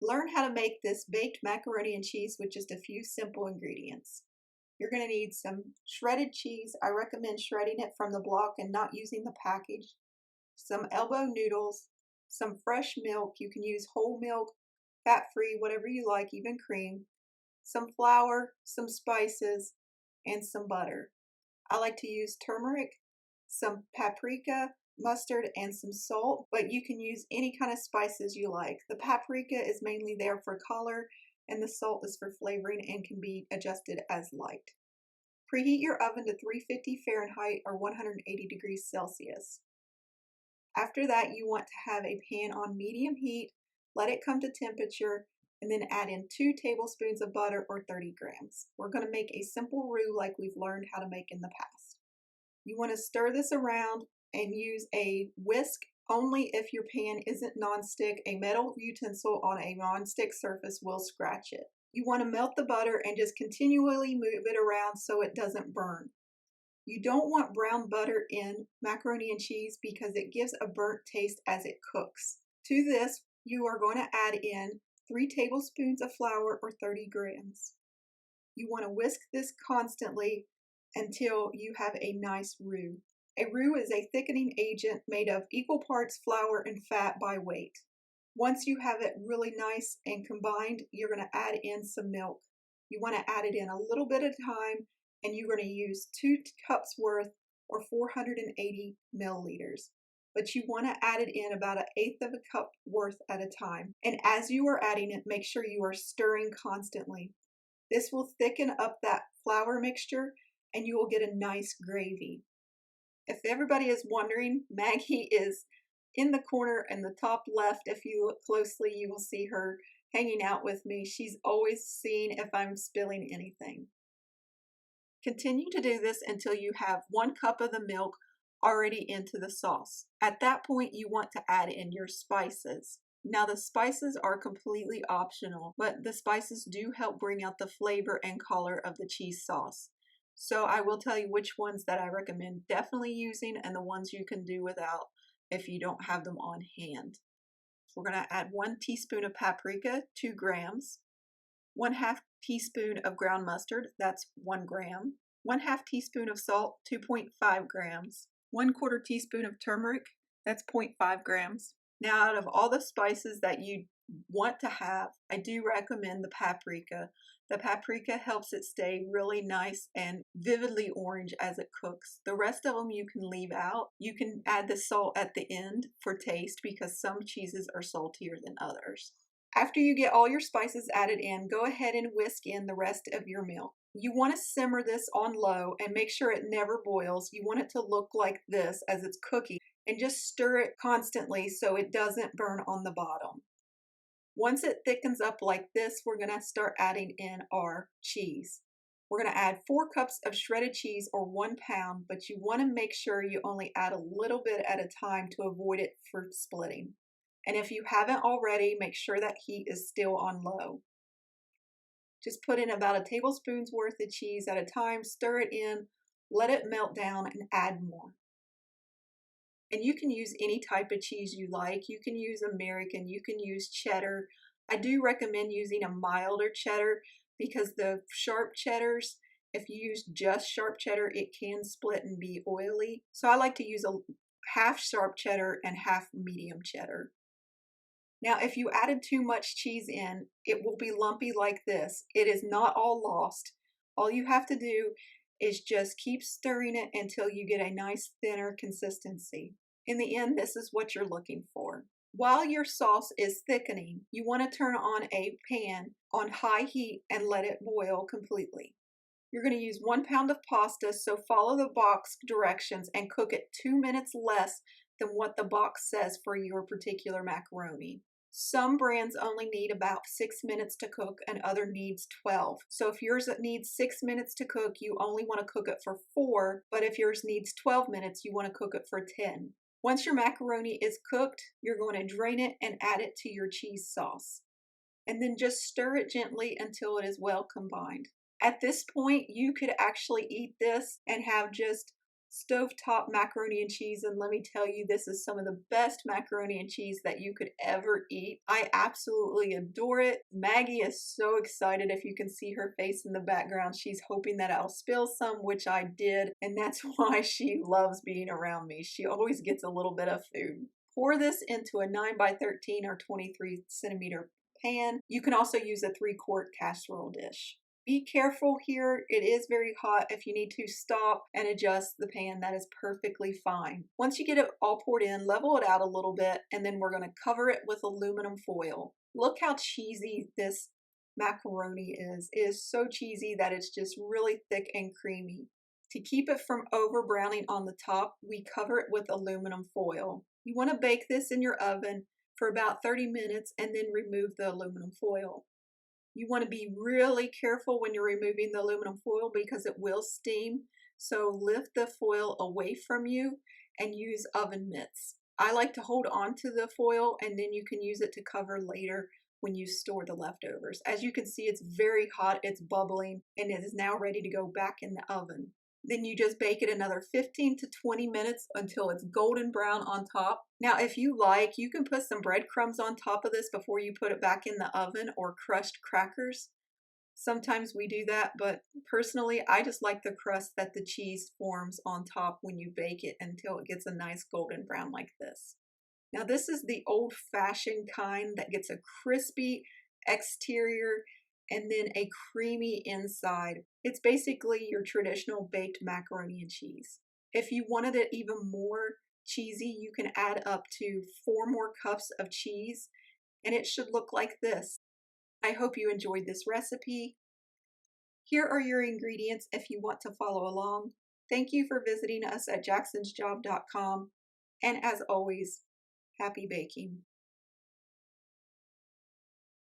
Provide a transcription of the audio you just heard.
Learn how to make this baked macaroni and cheese with just a few simple ingredients. You're going to need some shredded cheese. I recommend shredding it from the block and not using the package. Some elbow noodles, some fresh milk. You can use whole milk, fat-free, whatever you like, even cream. Some flour, some spices, and some butter. I like to use turmeric, some paprika, mustard, and some salt, but you can use any kind of spices you like. The paprika is mainly there for color, and the salt is for flavoring and can be adjusted as liked. Preheat your oven to 350 Fahrenheit or 180 degrees Celsius. After that, you want to have a pan on medium heat, let it come to temperature, and then add in 2 tablespoons of butter or 30 grams. We're going to make a simple roux like we've learned how to make in the past. You want to stir this around and use a whisk only if your pan isn't non-stick. A metal utensil on a non-stick surface will scratch it. You want to melt the butter and just continually move it around so it doesn't burn. You don't want brown butter in macaroni and cheese because it gives a burnt taste as it cooks. To this, you are going to add in 3 tablespoons of flour or 30 grams. You want to whisk this constantly until you have a nice roux. A roux is a thickening agent made of equal parts flour and fat by weight. Once you have it really nice and combined, you're going to add in some milk. You want to add it in a little bit at a time, and you're going to use 2 cups worth or 480 milliliters. But you want to add it in about 1/8 of a cup worth at a time. And as you are adding it, make sure you are stirring constantly. This will thicken up that flour mixture and you will get a nice gravy. If everybody is wondering, Maggie is in the corner in the top left. If you look closely, you will see her hanging out with me. She's always seeing if I'm spilling anything. Continue to do this until you have 1 cup of the milk already into the sauce. At that point, you want to add in your spices. Now the spices are completely optional, but the spices do help bring out the flavor and color of the cheese sauce. So I will tell you which ones that I recommend definitely using and the ones you can do without if you don't have them on hand. We're going to add 1 teaspoon of paprika, 2 grams, 1/2 teaspoon of ground mustard, that's 1 gram, 1/2 teaspoon of salt, 2.5 grams, 1/4 teaspoon of turmeric, that's 0.5 grams. Now out of all the spices that you want to have, I do recommend the paprika. The paprika helps it stay really nice and vividly orange as it cooks. The rest of them you can leave out. You can add the salt at the end for taste because some cheeses are saltier than others. After you get all your spices added in, go ahead and whisk in the rest of your milk. You want to simmer this on low and make sure it never boils. You want it to look like this as it's cooking and just stir it constantly so it doesn't burn on the bottom. Once it thickens up like this, we're going to start adding in our cheese. We're going to add 4 cups of shredded cheese or 1 pound, but you want to make sure you only add a little bit at a time to avoid it for splitting. And if you haven't already, make sure that heat is still on low. Just put in about 1 tablespoon's worth of cheese at a time, stir it in, let it melt down, and add more. And you can use any type of cheese you like. You can use American, you can use cheddar. I do recommend using a milder cheddar because the sharp cheddars, if you use just sharp cheddar, it can split and be oily. So I like to use a half sharp cheddar and half medium cheddar. Now, if you added too much cheese in, it will be lumpy like this. It is not all lost. All you have to do is just keep stirring it until you get a nice thinner consistency. In the end, this is what you're looking for. While your sauce is thickening, you want to turn on a pan on high heat and let it boil completely. You're going to use 1 pound of pasta, so follow the box directions and cook it 2 minutes less than what the box says for your particular macaroni. Some brands only need about 6 minutes to cook and other needs 12. So if yours needs 6 minutes to cook, you only want to cook it for 4, but if yours needs 12 minutes, you want to cook it for 10. Once your macaroni is cooked, you're going to drain it and add it to your cheese sauce. And then just stir it gently until it is well combined. At this point, you could actually eat this and have just stovetop macaroni and cheese, and let me tell you, this is some of the best macaroni and cheese that you could ever eat. I absolutely adore it. Maggie is so excited. If you can see her face in the background, she's hoping that I'll spill some, which I did, and that's why she loves being around me. She always gets a little bit of food. Pour this into a 9 by 13 or 23 centimeter pan. You can also use a 3-quart casserole dish. Be careful here, it is very hot. If you need to, stop and adjust the pan. That is perfectly fine. Once you get it all poured in, level it out a little bit, and then we're going to cover it with aluminum foil. Look how cheesy this macaroni is. It is so cheesy that it's just really thick and creamy. To keep it from over browning on the top, we cover it with aluminum foil. You want to bake this in your oven for about 30 minutes and then remove the aluminum foil. You want to be really careful when you're removing the aluminum foil because it will steam. So lift the foil away from you and use oven mitts. I like to hold on to the foil and then you can use it to cover later when you store the leftovers. As you can see, it's very hot, it's bubbling, and it is now ready to go back in the oven. Then you just bake it another 15 to 20 minutes until it's golden brown on top. Now, if you like, you can put some breadcrumbs on top of this before you put it back in the oven, or crushed crackers. Sometimes we do that, but personally, I just like the crust that the cheese forms on top when you bake it until it gets a nice golden brown like this. Now, this is the old-fashioned kind that gets a crispy exterior and then a creamy inside. It's basically your traditional baked macaroni and cheese. If you wanted it even more cheesy, you can add up to 4 more cups of cheese, and it should look like this. I hope you enjoyed this recipe. Here are your ingredients if you want to follow along. Thank you for visiting us at jacksonsjob.com, and as always, happy baking.